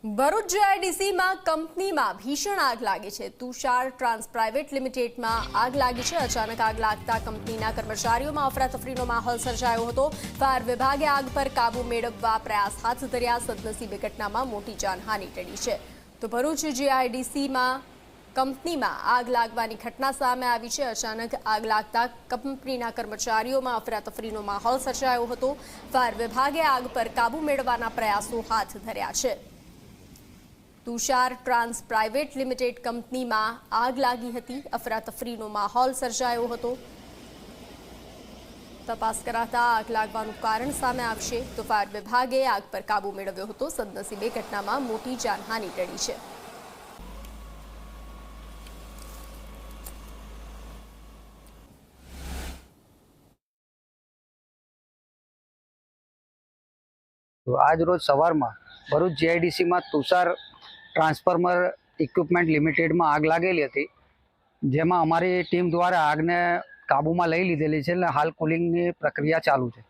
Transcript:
ભરૂચ જીઆઈડીસીમાં કંપનીમાં ભીષણ આગ લાગી છે। તુષાર ટ્રાન્સ પ્રાઇવેટ લિમિટેડમાં આગ લાગી છે। અચાનક આગ લાગતા કંપનીના કર્મચારીઓમાં અફરાતફરીનો માહોલ સર્જાયો હતો। ફાયર વિભાગે આગ પર કાબુ મેળવવા પ્રયાસ હાથ ધર્યા। સદનસીબે ઘટનામાં મોટી જાનહાનિ ટળી છે। તો ભરૂચ જીઆઈડીસીમાં કંપનીમાં આગ લાગવાની ઘટના સામે આવી છે। અચાનક આગ લાગતા કંપનીના કર્મચારીઓમાં અફરાતફરીનો માહોલ સર્જાયો હતો। ફાયર વિભાગે આગ પર કાબુ મેળવવાના પ્રયાસો હાથ ધર્યા છે। Tushar trans private limited company में आग लागी हती। अफरातफरीनो माहौल सर्जायो हतो। तपास कराता आग लागवानुं कारण सामे आवशे तो फायर विभागे आग पर काबू मेळव्यो हतो। सदनसीबे घटनामां मोटी जानहानि टळी छे। तो आज रोज सवार में भरूच जीआईडीसी में तुषार ट्रांसफॉर्मर इक्विपमेंट लिमिटेड में आग लागेली थी, जेमा अमारी टीम द्वारा आग ने काबू में लई लीधेली छे। हाल कूलिंग की प्रक्रिया चालू है।